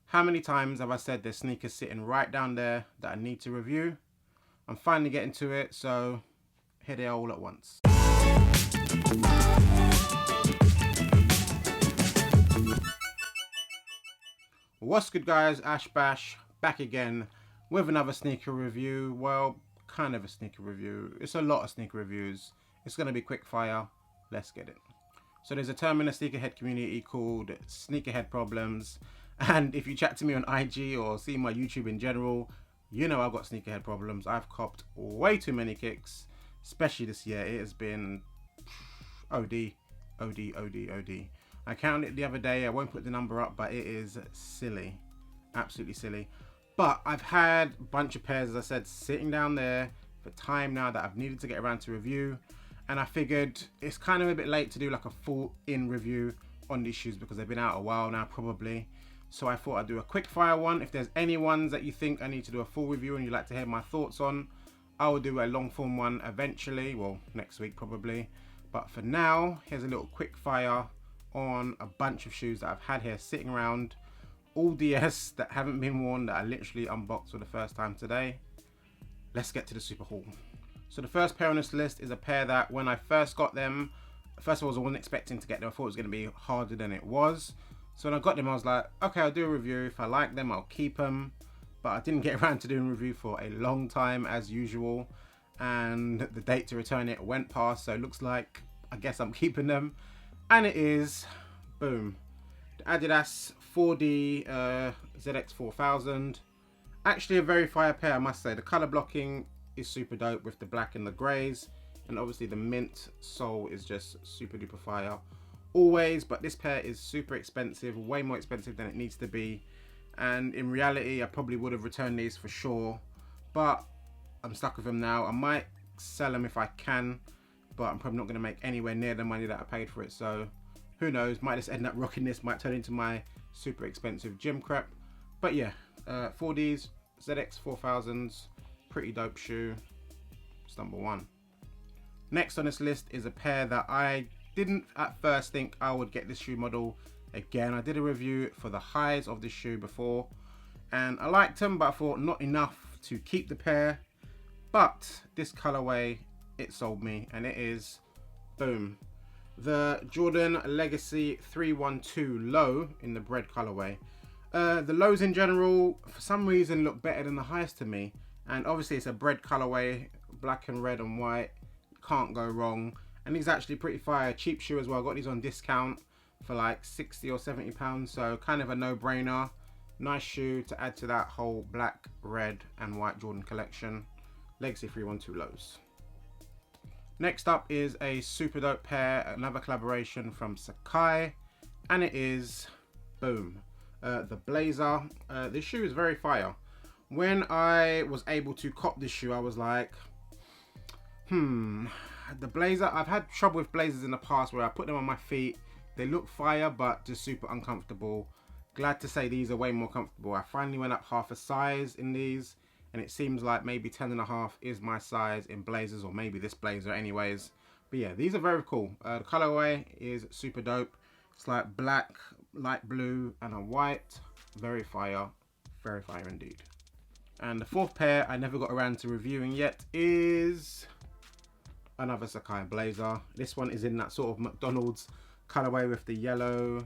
How many times have I said there's sneakers sitting right down there that I need to review? I'm finally getting to it, so here they are all at once. What's good, guys? Ash Bash back again with another sneaker review. Well, kind of a sneaker review. It's a lot of sneaker reviews. It's going to be quick fire. Let's get it. So there's a term in the sneakerhead community called sneakerhead problems. And if you chat to me on IG or see my YouTube in general, you know I've got sneakerhead problems. I've copped way too many kicks, especially this year. It has been OD. I counted it the other day. I won't put the number up, but it is silly. Absolutely silly. But I've had a bunch of pairs, as I said, sitting down there for time now that I've needed to get around to review. And I figured it's kind of a bit late to do like a full in review on these shoes because they've been out a while now probably. So I thought I'd do a quick fire one. If there's any ones that you think I need to do a full review and you'd like to hear my thoughts on, I will do a long form one eventually. Well, next week probably. But for now, here's a little quick fire on a bunch of shoes that I've had here sitting around. All DS that haven't been worn that I literally unboxed for the first time today. Let's get to the super haul. So the first pair on this list is a pair that when I first got them, first of all, I wasn't expecting to get them. I thought it was going to be harder than it was. So when I got them, I was like, okay, I'll do a review. If I like them, I'll keep them. But I didn't get around to doing a review for a long time as usual. And the date to return it went past. So it looks like, I guess I'm keeping them. And it is, boom, the Adidas 4D ZX 4000. Actually a very fire pair, I must say. The color blocking is super dope with the black and the grays. And obviously the mint sole is just super duper fire. Always, but this pair is super expensive, way more expensive than it needs to be. And in reality, I probably would have returned these for sure. But I'm stuck with them now. I might sell them if I can, but I'm probably not going to make anywhere near the money that I paid for it. So who knows, might just end up rocking this, might turn into my super expensive gym crap. But yeah, 4Ds, ZX 4000s, pretty dope shoe. It's number one. Next on this list is a pair that I didn't at first think I would get this shoe model again. I did a review for the highs of this shoe before and I liked them, but I thought not enough to keep the pair. But this colorway, it sold me, and it is, boom, the Jordan Legacy 312 low in the bread colorway. The lows in general, for some reason, look better than the highs to me. And obviously it's a bread colorway, black and red and white. Can't go wrong. And these actually pretty fire. Cheap shoe as well. I got these on discount for like 60 or 70 pounds. So kind of a no-brainer. Nice shoe to add to that whole black, red and white Jordan collection. Legacy 312 lows. Next up is a super dope pair. Another collaboration from Sakai. And it is, boom, the Blazer. This shoe is very fire. When I was able to cop this shoe, I was like, the Blazer, I've had trouble with Blazers in the past where I put them on my feet. They look fire, but just super uncomfortable. Glad to say these are way more comfortable. I finally went up half a size in these, and it seems like maybe 10.5 is my size in Blazers, or maybe this Blazer anyways. But yeah, these are very cool. The colorway is super dope. It's like black, light blue, and a white. Very fire indeed. And the fourth pair I never got around to reviewing yet is another Sacai Blazer. This one is in that sort of McDonald's colorway with the yellow,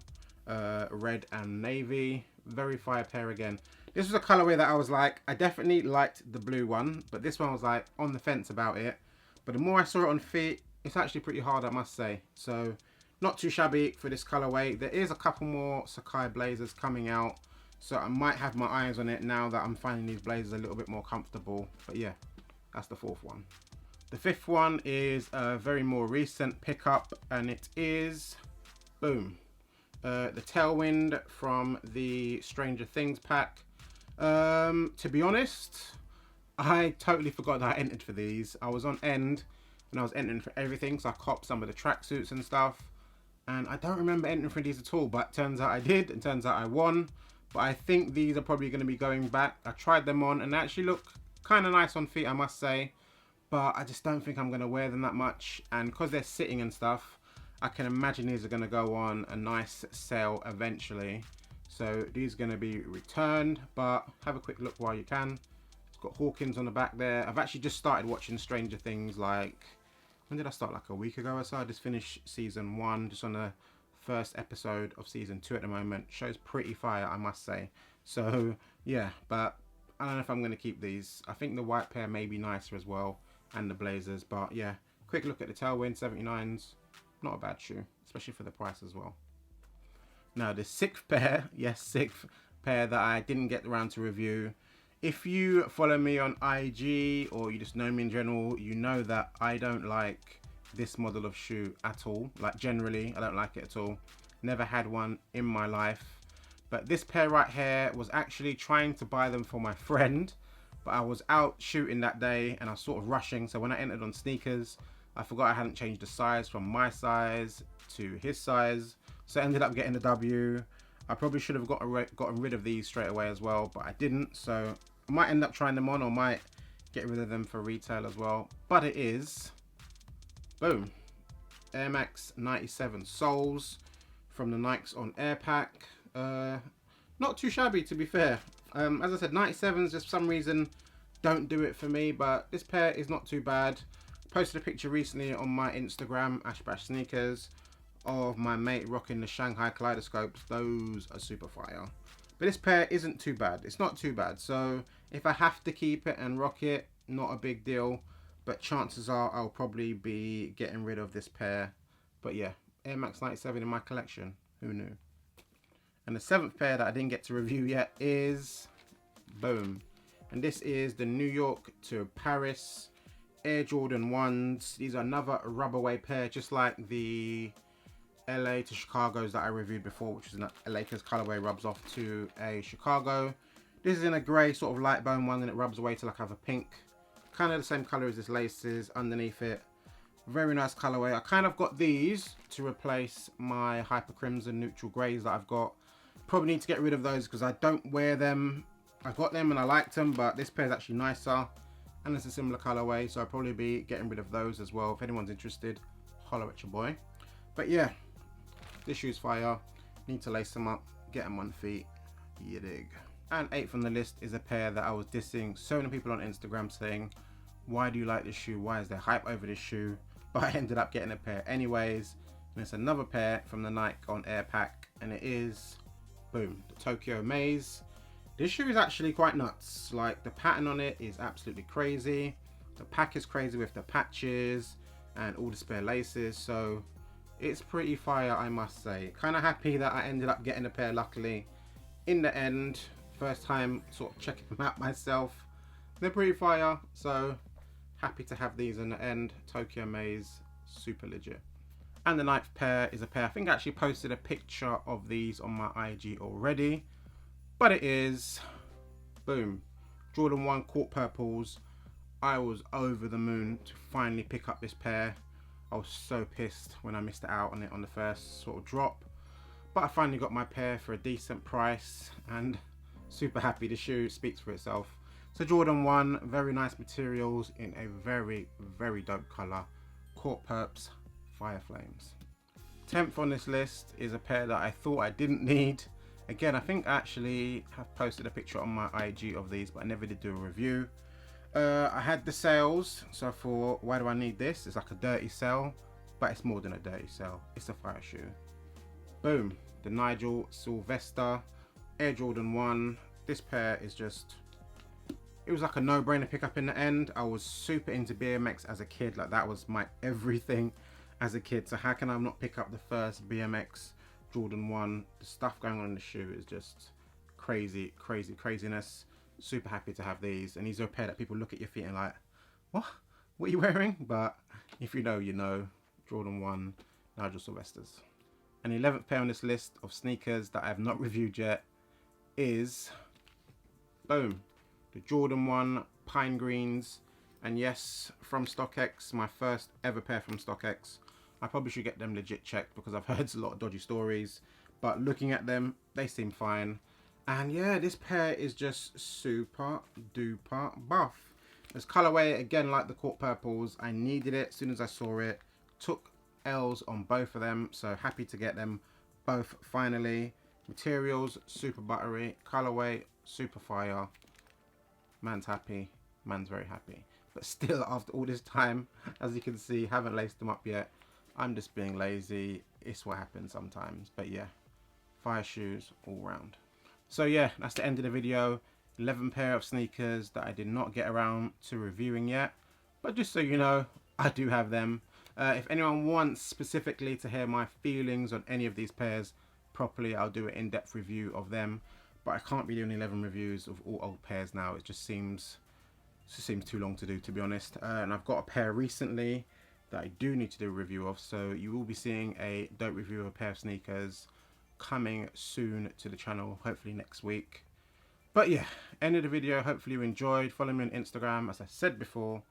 red and navy. Very fire pair again. This was a colorway that I was like, I definitely liked the blue one, but this one was like on the fence about it. But the more I saw it on feet, it's actually pretty hard, I must say. So not too shabby for this colorway. There is a couple more Sacai Blazers coming out, so I might have my eyes on it now that I'm finding these Blazers a little bit more comfortable. But yeah, that's the fourth one. The fifth one is a very more recent pickup, and it is, boom, the Tailwind from the Stranger Things pack. To be honest, I totally forgot that I entered for these. I was on end and I was entering for everything, so I copped some of the tracksuits and stuff. And I don't remember entering for these at all, but turns out I did, and turns out I won. But I think these are probably going to be going back. I tried them on and they actually look kind of nice on feet, I must say. But I just don't think I'm going to wear them that much. And because they're sitting and stuff, I can imagine these are going to go on a nice sale eventually. So these are going to be returned, but have a quick look while you can. It's got Hawkins on the back there. I've actually just started watching Stranger Things, like, when did I start? Like a week ago or so. I just finished season 1, just on the first episode of season 2 at the moment. Show's pretty fire, I must say. So yeah, but I don't know if I'm going to keep these. I think the white pair may be nicer as well, and the Blazers. But yeah, quick look at the Tailwind 79s. Not a bad shoe, especially for the price as well. Now the 6th pair, yes, 6th pair that I didn't get around to review. If you follow me on IG or you just know me in general, you know that I don't like this model of shoe at all. Like, generally, I don't like it at all. Never had one in my life. But this pair right here was actually trying to buy them for my friend, but I was out shooting that day and I was sort of rushing. So when I entered on sneakers, I forgot I hadn't changed the size from my size to his size. So I ended up getting the W. I probably should have gotten rid of these straight away as well, but I didn't. So I might end up trying them on, or might get rid of them for retail as well. But it is, boom, Air Max 97 soles from the Nikes on Air Pack. Not too shabby, to be fair. As I said, 97s just for some reason don't do it for me, but this pair is not too bad. Posted a picture recently on my Instagram, Ashbash Sneakers, of my mate rocking the Shanghai Kaleidoscopes. Those are super fire. But this pair isn't too bad. It's not too bad. So if I have to keep it and rock it, not a big deal. But chances are I'll probably be getting rid of this pair. But yeah, Air Max 97 in my collection. Who knew? And the 7th pair that I didn't get to review yet is, boom. And this is the New York to Paris Air Jordan 1s. These are another rubberway pair, just like the LA to Chicago's that I reviewed before, which is an Lakers colorway, rubs off to a Chicago. This is in a grey sort of light bone one, and it rubs away to like have a pink, kind of the same color as this laces underneath it. Very nice colorway. I kind of got these to replace my hyper crimson neutral greys that I've got. Probably need to get rid of those because I don't wear them. I got them and I liked them, but this pair is actually nicer and it's a similar colorway, so I'll probably be getting rid of those as well. If anyone's interested, holler at your boy. But yeah, this shoe's fire. Need to lace them up, get them on feet, you dig. And 8th on the list is a pair that I was dissing so many people on Instagram saying, why do you like this shoe? Why is there hype over this shoe? But I ended up getting a pair anyways. And it's another pair from the Nike on Air Pack, and it is, boom, the Tokyo Maze. This shoe is actually quite nuts. Like, the pattern on it is absolutely crazy. The pack is crazy with the patches and all the spare laces. So it's pretty fire, I must say. Kind of happy that I ended up getting a pair, luckily, in the end. First time sort of checking them out myself. They're pretty fire, so happy to have these in the end. Tokyo Maze, super legit. And the 9th pair is a pair, I think I actually posted a picture of these on my IG already. But it is, boom, Jordan 1 Court Purples. I was over the moon to finally pick up this pair. I was so pissed when I missed out on it on the first sort of drop. But I finally got my pair for a decent price and super happy. The shoe speaks for itself. So Jordan 1, very nice materials in a very, very dope colour. Court Purps, Fire Flames. 10th on this list is a pair that I thought I didn't need. Again, I think I actually have posted a picture on my IG of these, but I never did do a review. I had the sales, so I thought, why do I need this? It's like a dirty sale, but it's more than a dirty sale. It's a fire shoe. Boom, the Nigel Sylvester Air Jordan 1. This pair is just, it was like a no-brainer pick up in the end. I was super into BMX as a kid. Like, that was my everything as a kid. So how can I not pick up the first BMX Jordan 1? The stuff going on in the shoe is just crazy, crazy, craziness. Super happy to have these. And these are a pair that people look at your feet and like, what are you wearing? But if you know, you know. Jordan 1 Nigel Sylvesters. And the 11th pair on this list of sneakers that I have not reviewed yet is, boom, the Jordan 1 Pine Greens. And yes, from StockX, my first ever pair from StockX. I probably should get them legit checked because I've heard a lot of dodgy stories, but looking at them, they seem fine. And yeah, this pair is just super duper buff. This colorway, again, like the Court Purples, I needed it as soon as I saw it. Took L's on both of them, so happy to get them both finally. Materials, super buttery. Colorway, super fire. Man's happy. Man's very happy. But still, after all this time, as you can see, haven't laced them up yet. I'm just being lazy. It's what happens sometimes. But yeah, fire shoes all round. So yeah, that's the end of the video. 11 pair of sneakers that I did not get around to reviewing yet. But just so you know, I do have them. If anyone wants specifically to hear my feelings on any of these pairs properly, I'll do an in-depth review of them. But I can't be doing 11 reviews of all old pairs now. It just seems too long to do, to be honest. And I've got a pair recently that I do need to do a review of. So you will be seeing a dope review of a pair of sneakers coming soon to the channel, hopefully next week. But yeah, end of the video. Hopefully you enjoyed. Follow me on Instagram, as I said before.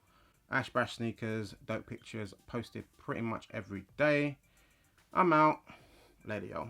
Ash Bash Sneakers, dope pictures posted pretty much every day. I'm out. Later, y'all.